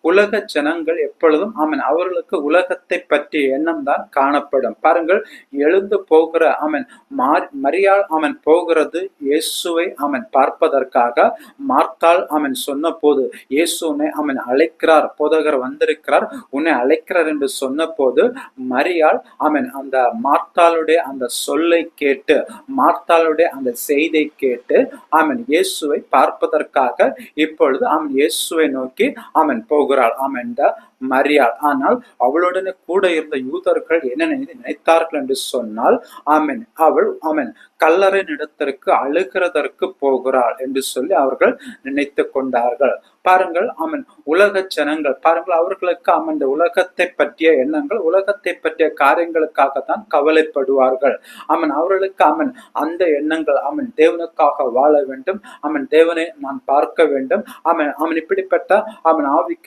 உலக ஜனங்கள் எப்பொழுதும் அவர்களுக்கு உலகத்தை பற்றிய எண்ணம் தான் காணப்படும். பாருங்கள், எழுந்து போகிற மரியாள் போகிறது இயேசுவை பார்ப்பதற்காக. மார்த்தாள் சொன்னபோது, இயேசு உன்னை அழைக்கிறார், போதகர் வந்திருக்கிறார், உன்னை அழைக்கிறார் என்று சொன்னபோது, மரியாள் அந்த மார்த்தாளுடைய அந்த சொல்லை கேட்டு, மார்த்தாளுடைய அந்த செய்தியை கேட்டு இயேசுவை பார்ப்பதற்காக இப்பொழுது இயேசுவை நோக்கி போகிறாள் மரியாள். ஆனால் அவளுடனே கூட இருந்த யூதர்கள் என்ன நினைத்தார்கள் என்று சொன்னால், அவள் கல்லறை இடத்திற்கு அழுகிறதற்கு போகிறாள் என்று சொல்லி அவர்கள் நினைத்து கொண்டார்கள். பாருங்கள், உலக ஜனங்கள் பாருங்கள், அவர்களுக்கு இந்த உலகத்தை பற்றிய எண்ணங்கள், உலகத்தை பற்றிய காரியங்களுக்காகத்தான் கவலைப்படுவார்கள். அவர்களுக்கு அந்த எண்ணங்கள் தேவனுக்காக வாழ வேண்டும், தேவனை நான் பார்க்க வேண்டும், இப்படிப்பட்ட ஆவி